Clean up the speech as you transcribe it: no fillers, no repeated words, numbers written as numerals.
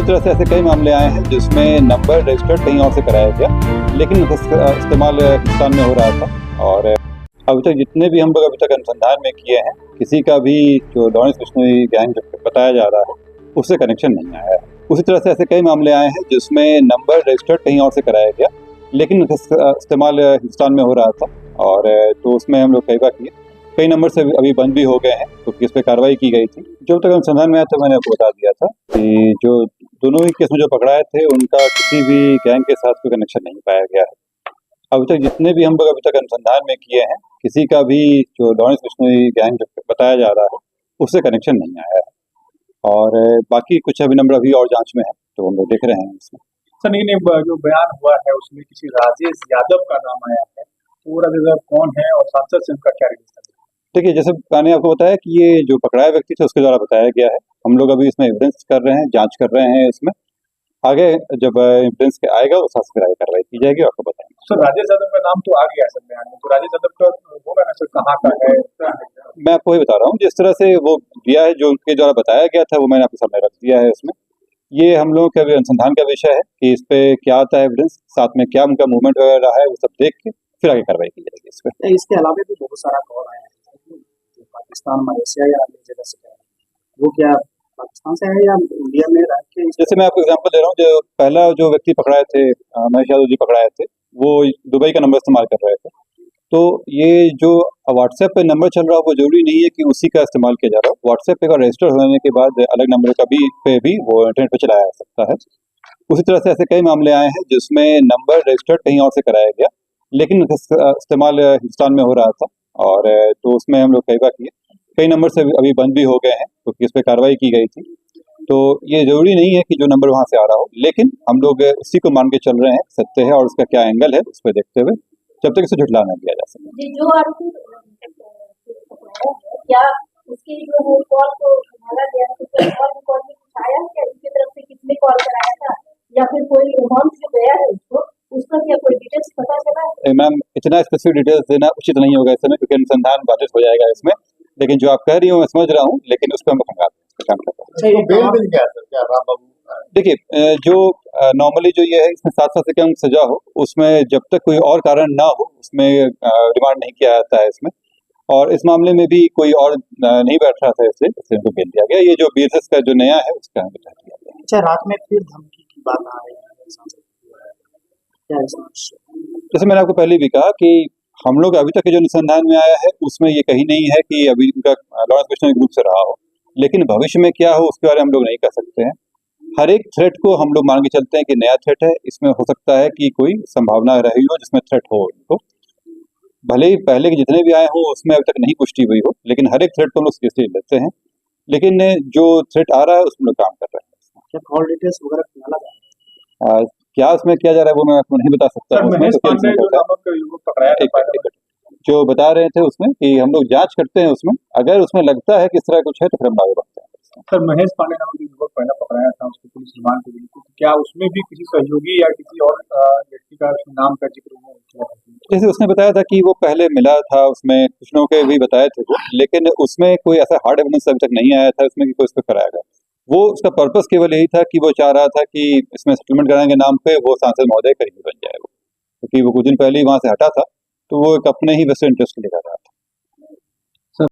उसी तरह से ऐसे कई मामले आए हैं जिसमें नंबर रजिस्टर्ड कहीं और से कराया गया, लेकिन उसका इस्तेमाल हिंदुस्तान में हो रहा था। और अभी तक जितने भी हम लोग अभी तक अनुसंधान में किए हैं, किसी का भी जो लॉरेंस बिश्नोई गैंग जो बताया जा रहा है उससे कनेक्शन नहीं आया है। उसी तरह से ऐसे कई मामले आए हैं जिसमें नंबर रजिस्टर्ड कहीं और से कराया गया, लेकिन उसका इस्तेमाल हिंदुस्तान में हो रहा था। और तो उसमें हम लोग कई बार किए, कई नंबर से अभी बंद भी हो गए हैं क्योंकि इस पर कार्रवाई की गई थी। जो तक अनुसंधान में आया था मैंने आपको बता दिया था कि जो दोनों ही केस में जो पकड़ाए थे उनका किसी भी गैंग के साथ कोई कनेक्शन नहीं पाया गया है। अभी तक जितने भी हम लोग अभी तक अनुसंधान में किए हैं, किसी का भी जो लॉरेंस बिश्नोई गैंग जो बताया जा रहा है उससे कनेक्शन नहीं आया है। और बाकी कुछ अभी नंबर अभी और जांच में है, तो हम लोग देख रहे हैं इसमें। सर लेकिन जो बयान हुआ है उसमें किसी राजेश यादव का नाम आया है, वो राजेश कौन है और सांसद से उनका क्या रिलेशन है? देखिए, जैसे मैंने आपको बताया कि ये जो पकड़ाए व्यक्ति थे उसके द्वारा बताया गया है। हम लोग अभी इसमें एविडेंस कर रहे हैं, जांच कर रहे हैं। इसमें आगे जब एविडेंस आएगा उस हिसाब से कार्रवाई की जाएगी, आपको बताएंगे। सर राजेश यादव का नाम तो आ गया है सर बयान में, तो राजेश यादव का होगा ना सर, कहाँ का है? मैं आपको वही बता रहा हूँ, जिस तरह से वो दिया है, जो उनके द्वारा बताया गया था वो मैंने आपके सामने रख दिया है। इसमें ये हम लोगों के अभी अनुसंधान का विषय है कि इस पे क्या आता है एविडेंस, साथ में क्या उनका मूवमेंट वगैरह है, वो सब देख के फिर आगे कार्रवाई की जाएगी इस पे। इसके अलावा भी बहुत सारा कॉल आया है पाकिस्तान, मलेशिया या अन्य जगह से, वो क्या पाकिस्तान से है या इंडिया में रह के? जैसे मैं आपको एग्जांपल दे रहा हूँ, जो पहला जो व्यक्ति पकड़ाए थे, महेश यादव जी पकड़ाए थे, वो दुबई का नंबर इस्तेमाल कर रहे थे। तो ये जो व्हाट्सएप पे नंबर चल रहा है वो जरूरी नहीं है कि उसी का इस्तेमाल किया जा रहा हो। व्हाट्सएप पे का रजिस्टर होने के बाद अलग नंबर का भी वो इंटरनेट पे चलाया जा सकता है। उसी तरह से ऐसे कई मामले आए हैं जिसमें नंबर रजिस्टर्ड कहीं और से कराया गया, लेकिन उसका इस्तेमाल हिंदुस्तान में हो रहा था। और तो उसमें हम लोग कई बार किए, कई नंबर से अभी बंद भी हो गए हैं क्योंकि इस पर कार्रवाई की गई थी। तो ये जरूरी नहीं है कि जो नंबर वहां से आ रहा हो, लेकिन हम लोग उसी को मान के चल रहे हैं, सत्य है और उसका क्या एंगल है उस पर देखते हुए जब तक इसे झुठला नहीं दिया जा सके। जो आरोपी क्या उसकी जो कॉल को संभाला गया है, तो कॉल रिकॉर्ड में कुछ आया है क्या, इसकी तरफ से किसने कॉल कराया था, या फिर कोई अमाउंट जो गया है उसका क्या कोई डिटेल्स पता चला है? मैम, इतना स्पेसिफिक डिटेल्स देना उचित नहीं होगा इस समय, क्योंकि अनुसंधान बाधित हो जाएगा इसमें। लेकिन जो आप कह रही हो मैं समझ रहा हूँ, लेकिन उस पर हम काम करते हैं। देखिए, जो नॉर्मली जो ये है, इसमें 7 साल से कम सजा हो, उसमें जब तक कोई और कारण ना हो उसमें रिमांड नहीं किया जाता है इसमें। और इस मामले में भी कोई और नहीं बैठ रहा था, इसलिए उनको बेल दिया गया। ये जो बीएसएस का जो नया है उसका हमें बता दिया गया। अच्छा, रात में फिर धमकी की बात आ रही है, जैसे मैंने आपको पहले भी कहा कि हम लोग अभी तक जो अनुसंधान में आया है उसमें ये कहीं नहीं है कि अभी उनका लॉरेंस बिश्नोई ग्रुप से रहा हो, लेकिन भविष्य में क्या हो उसके बारे में हम लोग नहीं कह सकते हैं। हर एक थ्रेट को हम लोग मान के चलते हैं कि नया थ्रेट है, इसमें हो सकता है कि कोई संभावना रही हो जिसमें थ्रेट हो उनको, भले ही पहले के जितने भी आए हों उसमें अभी तक नहीं पुष्टि हुई हो, लेकिन हर एक थ्रेट को हम लोग सीरियसली लेते हैं। लेकिन जो थ्रेट आ रहा है उसमें लोग काम कर रहे हैं। क्या कॉल डिटेल्स वगैरह निकाला जा रहा है? क्या उसमें किया जा रहा है वो मैं आपको नहीं बता सकता हूँ। जो बता रहे थे उसमें कि हम लोग जांच करते हैं, उसमें अगर उसमें लगता है कि इस तरह कुछ है तो फिर हम आगे बढ़ते हैं। सर महेश पांडे नाम के युवक पहला पकड़ाया था, उसको पुलिस रिमांड पे ली थी, क्या उसमें भी किसी सहयोगी या किसी और व्यक्ति का नाम का जिक्र हुआ? जैसे उसने बताया था कि वो पहले मिला था, उसमें कुछ लोगों के भी बताए थे वो, लेकिन उसमें कोई ऐसा हार्ड एविडेंस अभी तक नहीं आया था इसमें कि कोई इसको कराएगा। वो उसका पर्पस केवल यही था कि वो चाह रहा था कि इसमें सेटलमेंट कराने के नाम पे वो सांसद महोदय करीबी बन जाए, क्योंकि वो कुछ दिन पहले ही वहां से हटा था, तो वो एक अपने ही वेस्ट इंटरेस्ट लेकर रहा।